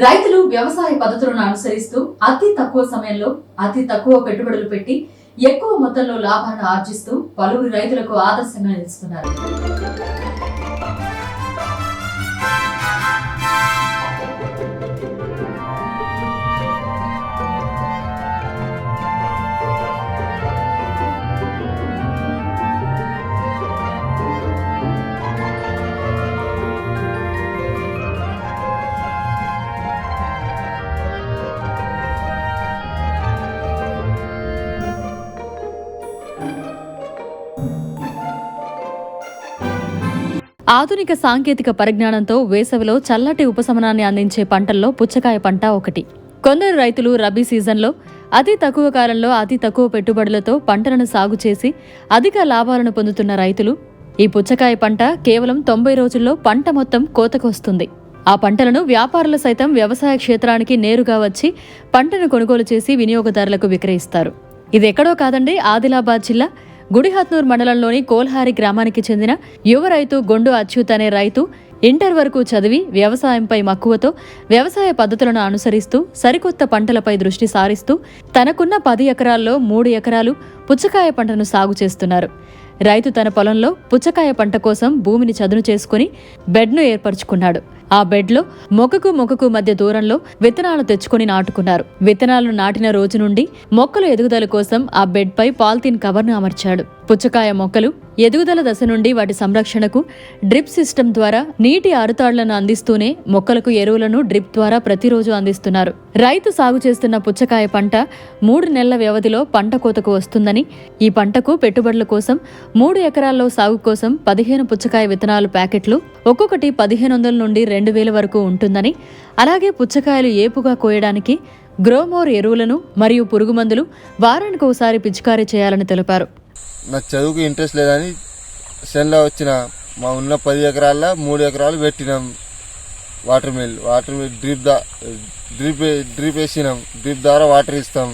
రైతులు వ్యవసాయ పద్ధతులను అనుసరిస్తూ అతి తక్కువ సమయంలో అతి తక్కువ పెట్టుబడులు పెట్టి ఎక్కువ మొత్తంలో లాభాలను ఆర్జిస్తూ పలువురు రైతులకు ఆదర్శంగా నిలుస్తున్నారు. ఆధునిక సాంకేతిక పరిజ్ఞానంతో వేసవిలో చల్లటి ఉపశమనాన్ని అందించే పంటల్లో పుచ్చకాయ పంట ఒకటి. కొందరు రైతులు రబీ సీజన్లో అతి తక్కువ కాలంలో అతి తక్కువ పెట్టుబడులతో పంటలను సాగు చేసి అధిక లాభాలను పొందుతున్న రైతులు. ఈ పుచ్చకాయ పంట కేవలం 90 రోజుల్లో పంట మొత్తం కోతకొస్తుంది. ఆ పంటలను వ్యాపారులు సైతం వ్యవసాయ క్షేత్రానికి నేరుగా వచ్చి పంటను కొనుగోలు చేసి వినియోగదారులకు విక్రయిస్తారు. ఇది ఎక్కడో కాదండి, ఆదిలాబాద్ జిల్లా గుడిహత్నూర్ మండలంలోని కోల్హారి గ్రామానికి చెందిన యువ రైతు గొండు అచ్యుత్ అనే రైతు ఇంటర్ వరకు చదివి వ్యవసాయంపై మక్కువతో వ్యవసాయ పద్ధతులను అనుసరిస్తూ సరికొత్త పంటలపై దృష్టి సారిస్తూ తనకున్న 10 ఎకరాల్లో 3 ఎకరాలు పుచ్చకాయ పంటను సాగు చేస్తున్నారు. రైతు తన పొలంలో పుచ్చకాయ పంట కోసం భూమిని చదును చేసుకుని బెడ్ను ఏర్పరచుకున్నాడు. ఆ బెడ్లో మొక్కకు మధ్య దూరంలో విత్తనాలు తెచ్చుకుని నాటుకున్నారు. విత్తనాలను నాటిన రోజు నుండి మొక్కలు ఎదుగుదల కోసం ఆ బెడ్పై పాలిథీన్ కవర్ను అమర్చాడు. పుచ్చకాయ మొక్కలు ఎదుగుదల దశ నుండి వాటి సంరక్షణకు డ్రిప్ సిస్టమ్ ద్వారా నీటి ఆరుతాళ్లను అందిస్తూనే మొక్కలకు ఎరువులను డ్రిప్ ద్వారా ప్రతిరోజు అందిస్తున్నారు. రైతు సాగు చేస్తున్న పుచ్చకాయ పంట 3 నెలల వ్యవధిలో పంట కోతకు వస్తుందని, ఈ పంటకు పెట్టుబడుల కోసం 3 ఎకరాల్లో సాగు కోసం 15 పుచ్చకాయ విత్తనాలు ప్యాకెట్లు ఒక్కొక్కటి 1500 నుండి 2000 వరకు ఉంటుందని, అలాగే పుచ్చకాయలు ఏపుగా కోయడానికి గ్రోమోర్ ఎరువులను మరియు పురుగుమందులు వారానికి ఒకసారి పిచికారీ చేయాలని తెలిపారు. నాకు చదువుకు ఇంట్రెస్ట్ లేదని సెన్లో వచ్చిన మా ఉన్న 10 ఎకరాల్లో 3 ఎకరాలు పెట్టినాం. వాటర్ మిల్ డ్రిప్ వేసినాం. డ్రిప్ ద్వారా వాటర్ ఇస్తాం,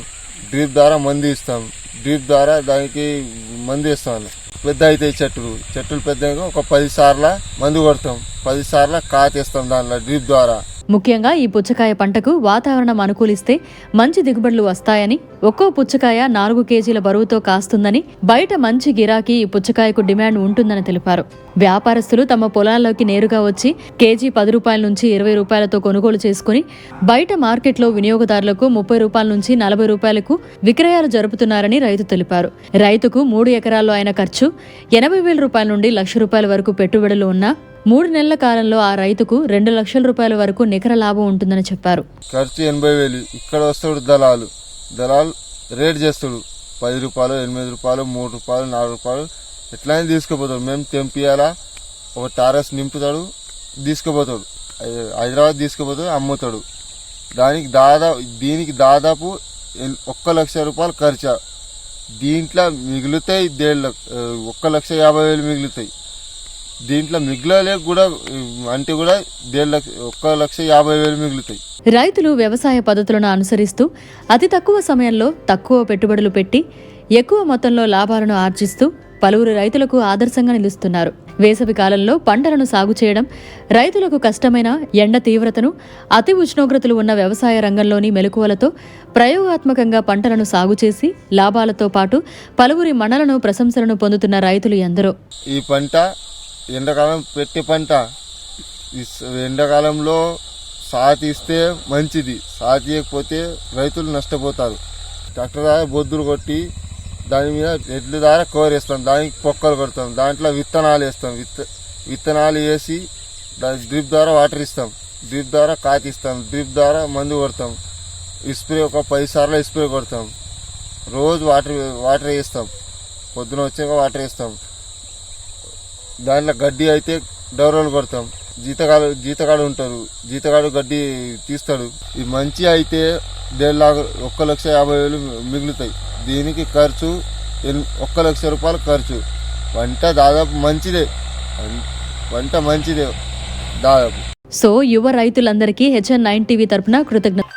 డ్రిప్ ద్వారా మందు ఇస్తాం, డ్రిప్ ద్వారా దానికి మందు ఇస్తాం. పెద్ద అవుతాయి చెట్టులు పెద్ద ఒక 10 సార్లు మందు కొడతాం, 10 సార్లు కాతేస్తాం దాంట్లో డ్రిప్ ద్వారా. ముఖ్యంగా ఈ పుచ్చకాయ పంటకు వాతావరణం అనుకూలిస్తే మంచి దిగుబడులు వస్తాయని, ఒక్కో పుచ్చకాయ 4 కేజీల బరువుతో కాస్తుందని, బయట మంచి గిరాకీ ఈ పుచ్చకాయకు డిమాండ్ ఉంటుందని తెలిపారు. వ్యాపారస్తులు తమ పొలాల్లోకి నేరుగా వచ్చి కేజీ 10 రూపాయల నుంచి 20 రూపాయలతో కొనుగోలు చేసుకుని బయట మార్కెట్లో వినియోగదారులకు 30 రూపాయల నుంచి 40 రూపాయలకు విక్రయాలు జరుపుతున్నారని రైతు తెలిపారు. రైతుకు 3 ఎకరాల్లో అయిన ఖర్చు 80,000 రూపాయల నుండి 1,00,000 రూపాయల వరకు పెట్టుబడులు ఉన్నా 3 నెలల కాలంలో ఆ రైతుకు 2 లక్షల రూపాయల వరకు నికర లాభం ఉంటుందని చెప్పారు. ఖర్చు 80,000. ఇక్కడ వస్తాడు దళాలు రేట్ చేస్తాడు 10 రూపాయలు, 8 రూపాయలు, 3 రూపాయలు, 4 రూపాయలు ఎట్లయినా తీసుకుపోతాడు. మేము తెంపియాలా, ఒక టారస్ నింపుతాడు, తీసుకుపోతాడు, హైదరాబాద్ తీసుకుపోతాడు, అమ్ముతాడు. దీనికి దాదాపు 1,00,000 రూపాయలు ఖర్చు. దీంట్లో మిగులుతాయి 1,50,000 మిగులుతాయి. దీంట్లో మిగిలలే కూడా అంటే కూడా 1,50,000 మిగులుతాయి. రైతులు వ్యవసాయ పద్ధతులను అనుసరిస్తూ అతి తక్కువ సమయంలో తక్కువ పెట్టుబడులు పెట్టి ఎక్కువ మొత్తంలో లాభాలను ఆర్జిస్తూ పలువురు రైతులకు ఆదర్శంగా నిలుస్తున్నారు. వేసవి కాలంలో పంటలను సాగు చేయడం రైతులకు కష్టమైన ఎండ తీవ్రతను, అతి ఉష్ణోగ్రతలు ఉన్న వ్యవసాయ రంగంలోని మెలకువలతో ప్రయోగాత్మకంగా పంటలను సాగు చేసి లాభాలతో పాటు పలువురి మన్నలను ప్రశంసలను పొందుతున్న రైతులు ఎందరో. ఈ పంట ఎండాకాలం పెట్టే పంట. ఎండాకాలంలో సాతి ఇస్తే మంచిది, సాతి ఇవ్వకపోతే రైతులు నష్టపోతారు. ట్రాక్టర్ ద్వారా బొద్దులు కొట్టి దాని మీద ఎడ్ల ద్వారా కోరేస్తాం, దానికి పొక్కలు కొడతాం, దాంట్లో విత్తనాలు వేస్తాం, విత్తనాలు వేసి దాని డ్రిప్ ద్వారా వాటర్ ఇస్తాం, డ్రిప్ ద్వారా కాతిస్తాం, డ్రిప్ ద్వారా మందు కొడతాం, స్ప్రే ఒక 10 సార్లు స్ప్రే కొడతాం. రోజు వాటర్ వేస్తాం, పొద్దున వచ్చాక వాటర్ వేస్తాం. దాంట్లో గడ్డి అయితే డౌరోలు కొడతాం. జీతగాడు ఉంటారు, జీతగాడు గడ్డి తీస్తాడు. ఇది మంచి అయితే 1,50,000 మిగులుతాయి. దీనికి ఖర్చు 1,00,000 రూపాయలు ఖర్చు. పంట దాదాపు మంచిదే, దాదాపు. సో యువ రైతులందరికీ HN9 టీవీ తరపున కృతజ్ఞత.